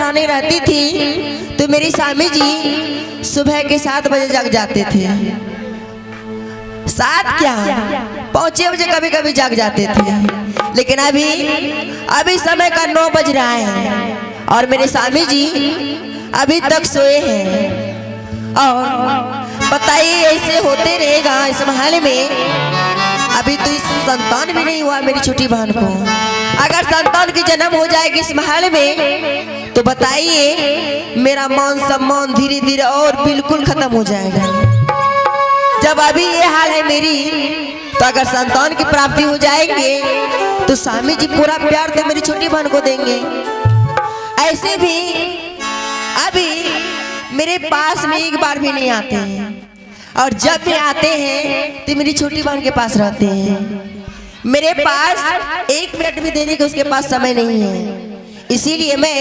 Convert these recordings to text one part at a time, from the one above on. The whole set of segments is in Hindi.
महारानी रहती थी तो मेरी स्वामी जी सुबह के 7 बजे जग जाते थे। 7 क्या 5 बजे कभी कभी जग जाते थे, लेकिन अभी समय का 9 बज रहा है और मेरे स्वामी जी अभी तक सोए हैं। और बताइए ऐसे होते रहेगा इस महल में। अभी तो इस संतान भी नहीं हुआ मेरी छोटी बहन को। अगर संतान की जन्म हो जाएगी इस महल में तो बताइए मेरा मान सम्मान धीरे धीरे और बिल्कुल खत्म हो जाएगा। जब अभी ये हाल है मेरी, तो अगर संतान की प्राप्ति हो जाएंगे तो स्वामी जी पूरा प्यार तो मेरी छोटी बहन को देंगे। ऐसे भी अभी मेरे पास में एक बार भी नहीं आते हैं, और जब भी आते हैं तो मेरी छोटी बहन के पास रहते हैं। मेरे पास 1 मिनट भी देने का उसके पास समय नहीं है। इसीलिए मैं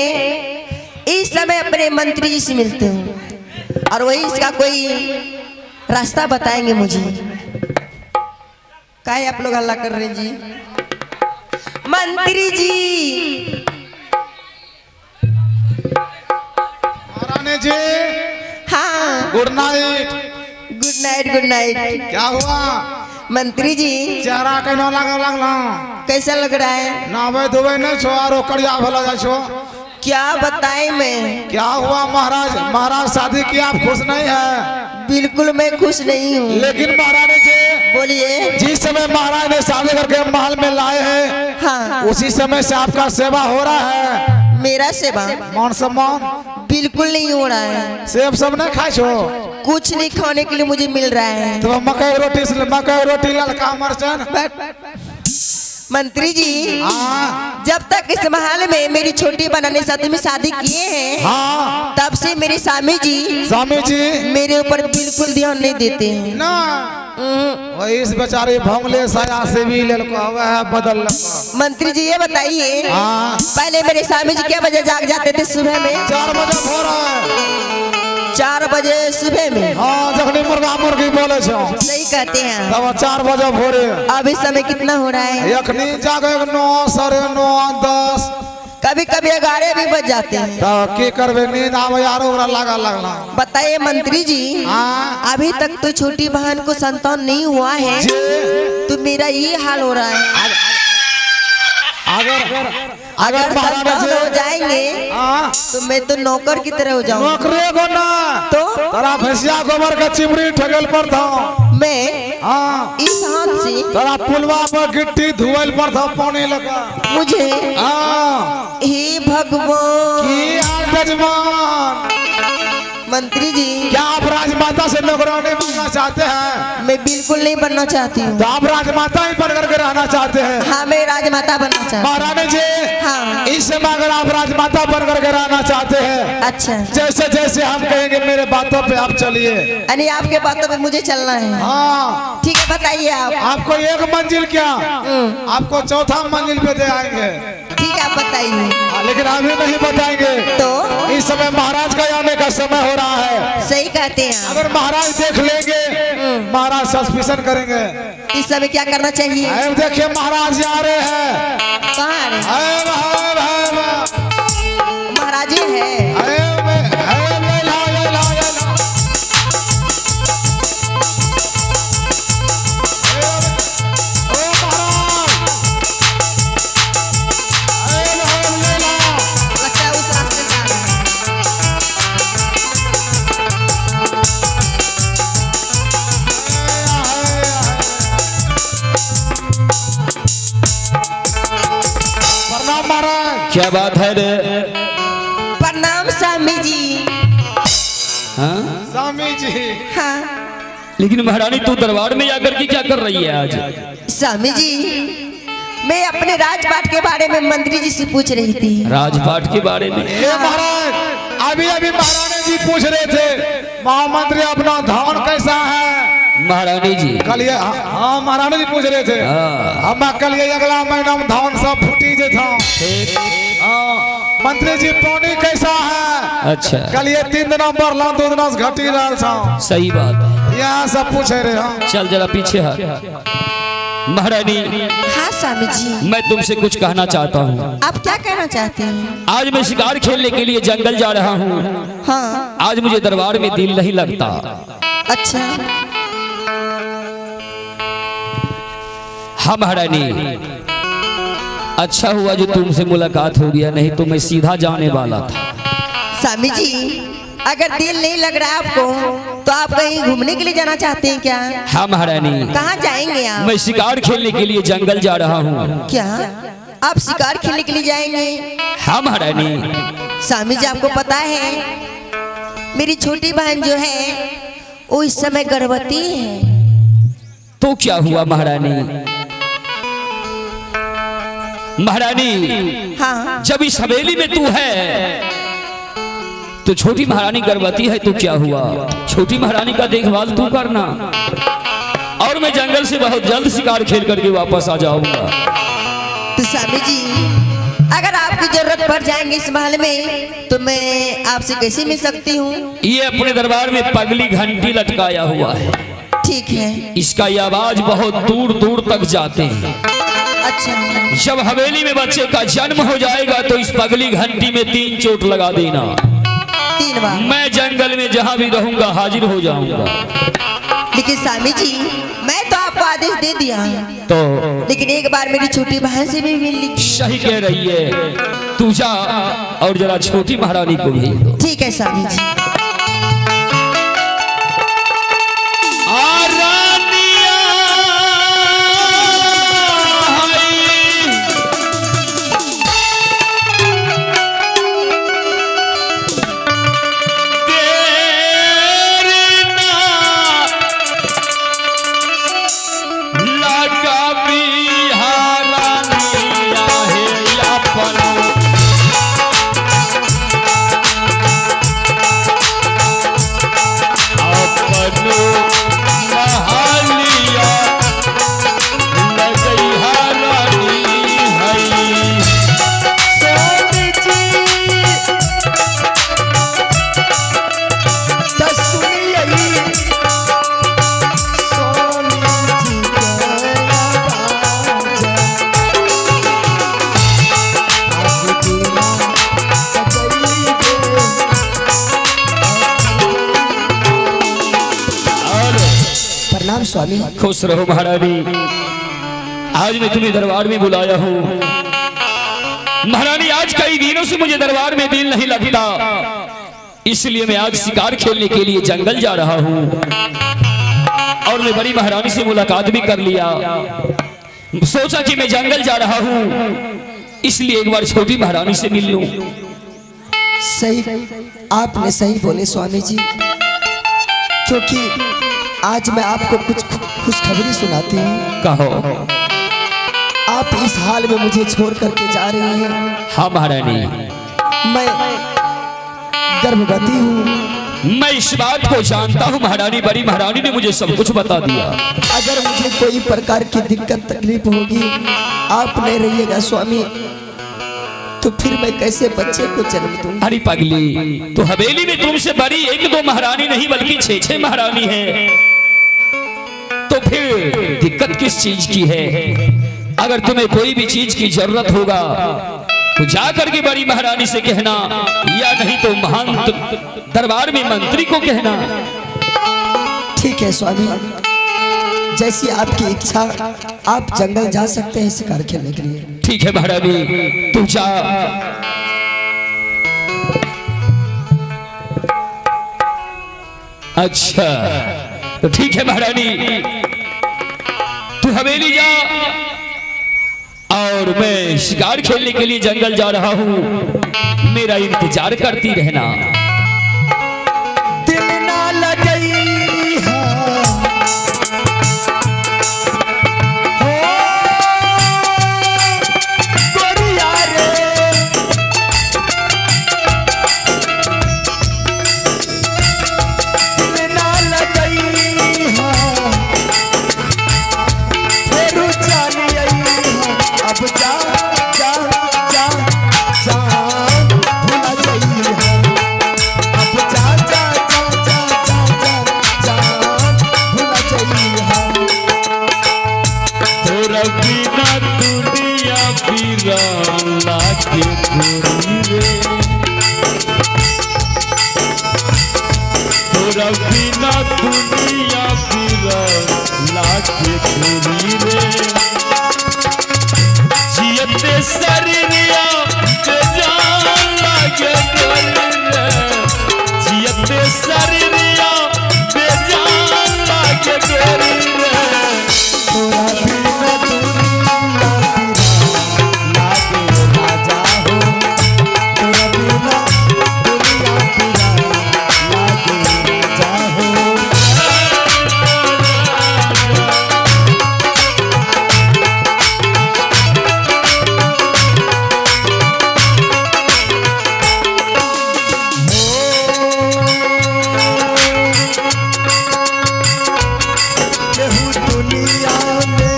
इस समय अपने मंत्री जी से मिलती हूँ और वही इसका कोई रास्ता बताएंगे मुझे। काहे आप लोग हल्ला कर रहे हैं जी? मंत्री जी। महारानी जी। हाँ, good night. Good night. Good night. क्या हुआ मंत्री जी? चेहरा कहना लगला कैसा लग रहा है? नावे दुबई नहीं छो और कड़िया भला जा छो। क्या बताएं मैं? क्या हुआ महाराज शादी की आप खुश नहीं है? बिल्कुल मैं खुश नहीं हूँ। लेकिन महारानी जी बोलिए। जिस समय महाराज ने शादी करके महल में लाए हैं, हाँ, उसी समय से आपका सेवा हो रहा है। मेरा सेवा मान सम्मान बिल्कुल नहीं हो रहा है। सेब सब नहीं खाए छो? कुछ नहीं खाने के लिए मुझे मिल रहा है। तो मकई रोटी ललका मरचन। मंत्री जी, हाँ। जब तक इस महल में मेरी छोटी बनाने साथ में शादी किए हैं, हाँ। तब से मेरे स्वामी जी मेरे ऊपर बिल्कुल ध्यान नहीं देते हैं ना। वही इस बेचारे भंगले साया से भी बदल। मंत्री जी ये बताइए, हाँ। पहले मेरे स्वामी जी क्या बजे जाग जाते थे सुबह में? 4 बजे भोर। 4 बजे सुबह में? हाँ, जखनी मुर्गा मुर्गी बोले छो। सही कहते हैं। तब 4 बजे भोरे। अब इस समय कितना हो रहा है? यखनी जागे 9, 9:30, 10, कभी कभी 11 भी बज जाते हैं। तो की करबे, नींद आवे यारो लगला। बताइए मंत्री जी, हाँ। अभी तक तो छोटी बहन को संतान नहीं हुआ है, तो मेरा ये हाल हो रहा है। अगर संतान हो जाएंगे तो मैं तो नौकर की तरह हो जाऊंगा। नौकरी को ना तो तोरा भैंसिया गोबर का चिमरी ठगल पर था। मैं हाँ। इस हाथ से तोरा पुलवा पर गिट्टी धुएल पर था पानी लगा। मुझे हाँ। हे भगवान। की जजमान मंत्री जी, क्या आप राजमाता से नौकरानी बनना चाहते हैं? मैं बिल्कुल नहीं बनना चाहती हूँ। तो आप राजमाता ही बन करके रहना चाहते हैं? हाँ, मैं राजमाता बनना चाहती हूँ। महारानी जी, हाँ। इस समय अगर आप राजमाता बन करके रहना चाहते हैं, अच्छा, जैसे जैसे हम कहेंगे मेरे बातों पे आप चलिए। यानी आपके बातों पे मुझे चलना है? हाँ। ठीक है, बताइए आप। आपको 1 मंजिल क्या, आपको 4था मंजिल पे दे आएंगे। ठीक है, आप बताइए। लेकिन अभी नहीं बताएंगे। तो इस समय महाराज का आने का समय हो रहा है। सही कहते हैं। अगर महाराज देख लेंगे, महाराज सस्पेंशन करेंगे। इस समय क्या करना चाहिए? देखिए महाराज आ रहे हैं। कहाँ आ रहे हैं? महाराज जी है। क्या बात है रे? प्रणाम स्वामी जी। हाँ? स्वामी जी। हाँ। लेकिन महारानी तू दरबार में जाकर के क्या कर रही है आज? स्वामी जी, मैं अपने राजपाट के बारे में मंत्री जी से पूछ रही थी। राजपाट के बारे में? महाराज, अभी महारानी जी पूछ रहे थे महामंत्री अपना धान कैसा है। महारानी जी कल ये, हाँ महारानी जी पूछ रहे थे। हम कल ये अगला महीना में धान सब फूटी जे था। मंत्री जी पानी कैसा है? अच्छा। कल ये 3 दिन बढ़ला, 2 दिन से घटी रहा था। सही बात है। यहाँ सब पूछे रहे। चल जरा पीछे हट। महारानी हाँ स्वामी जी, मैं तुमसे कुछ कहना चाहता हूँ। आप क्या कहना चाहते हैं? आज मैं शिकार खेलने के लिए जंगल जा रहा हूँ। हाँ आज मुझे दरबार में दिल नहीं लगता। अच्छा, हाँ महारानी, अच्छा हुआ जो तुमसे मुलाकात हो गया, नहीं तो मैं सीधा जाने वाला था। स्वामी जी अगर दिल नहीं लग रहा आपको तो आप कहीं घूमने के लिए जाना चाहते हैं क्या? हाँ महारानी, कहाँ जाएंगे आप? मैं शिकार खेलने के लिए जंगल जा रहा हूँ। क्या आप शिकार खेलने के लिए जाएंगे? हाँ महारानी। स्वामी जी आपको पता है मेरी छोटी बहन जो है वो इस समय गर्भवती है। तो क्या हुआ महारानी? महारानी हाँ जब इस हवेली में तू है तो छोटी महारानी गर्भवती है, तो क्या हुआ? छोटी महारानी का देखभाल तू करना, और मैं जंगल से बहुत जल्द शिकार खेल करके वापस आ जाऊंगा। तो स्वामी जी अगर आपकी जरूरत पड़ जाएंगे इस महल में तो मैं आपसे कैसे मिल सकती हूँ? ये अपने दरबार में पगली घंटी लटकाया हुआ है। ठीक है। इसका ये आवाज बहुत दूर दूर तक जाते हैं। अच्छा, जब हवेली में बच्चे का जन्म हो जाएगा तो इस पगली घंटी में 3 चोट लगा देना। 3 बार? मैं जंगल में जहां भी रहूंगा हाजिर हो जाऊंगा। लेकिन स्वामी जी मैं तो आपको आदेश दे दिया तो लेकिन एक बार मेरी छोटी बहन से भी मिल लीजिए। सही कह रही है, तू जा और जरा छोटी महारानी को भेज दो। ठीक है स्वामी जी। स्वामी। खुश रहो महारानी, आज मैं तुम्हें दरबार में बुलाया हूँ। महारानी आज कई दिनों से मुझे दरबार में दिल नहीं लगता, इसलिए मैं आज शिकार खेलने के लिए जंगल जा रहा हूँ। और मैं बड़ी महारानी से मुलाकात भी कर लिया। सोचा कि मैं जंगल जा रहा हूँ इसलिए एक बार छोटी महारानी से मिल लूं। सही, आपने सही बोले स्वामी जी, क्योंकि आज मैं आपको कुछ खुशखबरी सुनाती हूँ। कहो। आप इस हाल में मुझे छोड़ करके जा रही हैं। हाँ महारानी, मैं गर्भवती हूँ। मैं इस बात को जानता हूँ महारानी, बड़ी महारानी ने मुझे सब कुछ बता दिया। अगर मुझे कोई प्रकार की दिक्कत तकलीफ होगी, आप नहीं रहिएगा स्वामी, तो फिर मैं कैसे बच्चे को जन्म दूं? अरे पगली, तो हवेली में तुमसे बड़ी 1-2 महारानी नहीं बल्कि 6-6 महारानी है, तो फिर दिक्कत किस चीज की है? अगर तुम्हें कोई भी चीज की जरूरत होगा तो जाकर के बड़ी महारानी से कहना, या नहीं तो महान दरबार में मंत्री को कहना। ठीक है स्वामी, जैसी आपकी इच्छा, आप जंगल जा सकते हैं शिकार खेलने के लिए। ठीक है महारानी, तू जा। अच्छा तो ठीक है महारानी, तू हवेली जा और मैं शिकार खेलने के लिए जंगल जा रहा हूँ, मेरा इंतजार करती रहना। दिल ना लगई तोरा बिना दुनिया पूरा लागे पूरी रे जियते शरीरिया बेजान लागे गोरी रे जियते शरीरिया बेजान लागे गोरी रे तोरा बिना दुनिया लागे राजा हो तोरा बिना दुनिया लागे राजा हो केहू दुनिया में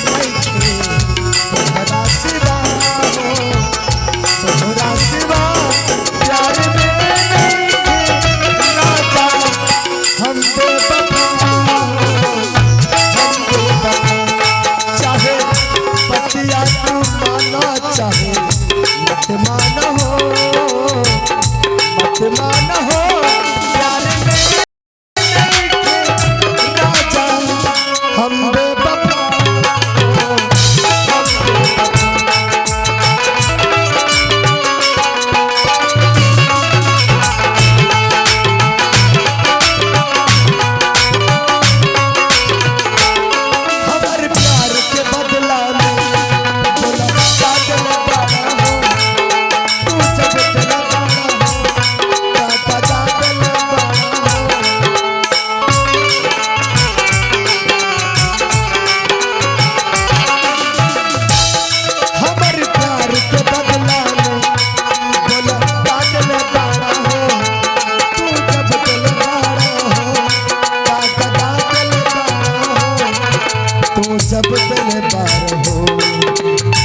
नइखे तोहरा सिवा हो तोहरा सिवा प्यार में नइखे राजा हम बेवफा चाहे पतिया तू माना चाहे मत माना हो प्यार में राजा हम बेवफा हमारे प्यार के बदला में बोला पागल बाड़ा हो तू जब तेरा बाड़ा हो पागल बाड़ा हो हमारे प्यार के बदला में बोला पागल बाड़ा हो तू जब तेरा बाड़ा हो पागल बाड़ा हो तू जब तेरे पार हो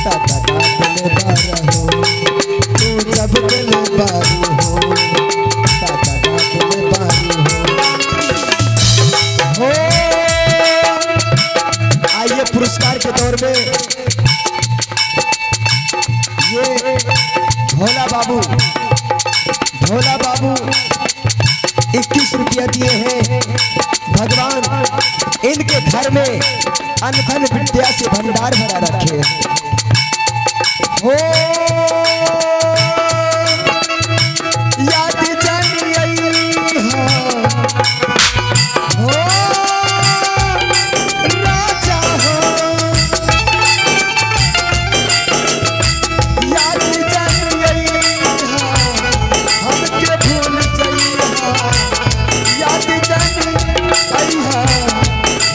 ताता तेरे पार हो तू जब तेरे पार हो ताता तेरे पार हो आइए पुरस्कार के दौर में ये भोला बाबू 21 रुपया दिए हैं भगवान इनके घर में अन्न धन विद्या से भंडार भरा रखे हो याद जानी आई हो राजा हो याद जानी आई हमके भूल जाइए याद जानी आई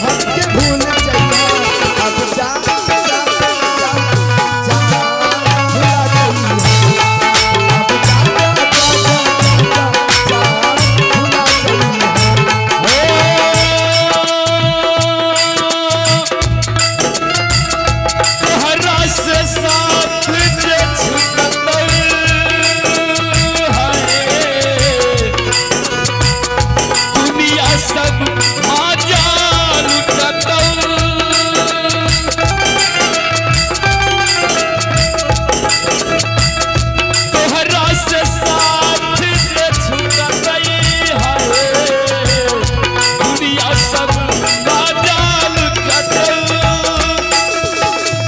हमके भूल जाइए अब जा भुला जाइए अब भुला तोहरा से साथ जे छूटल है दुनिया सब आजान कतल तोहरा से साथ जे छूटल है दुनिया सब आजान कतल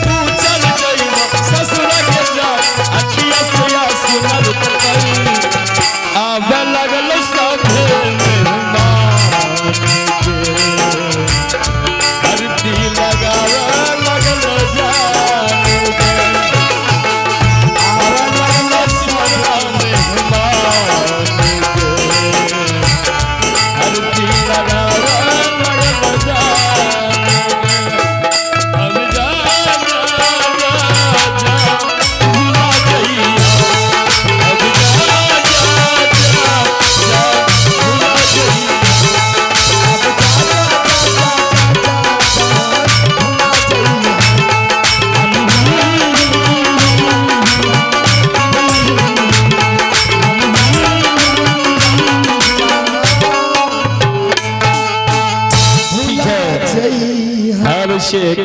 तू चल गई ससुर के जा अखिया से आंसू न रुकल आवे लगल साथे मेहमान के धरती लगावे लगल जान के आवे लगल साथे मेहमान के धरती लगावे लगल जान के अब जा भुला जाइए अब भुला जाइए चाहिए हर शेर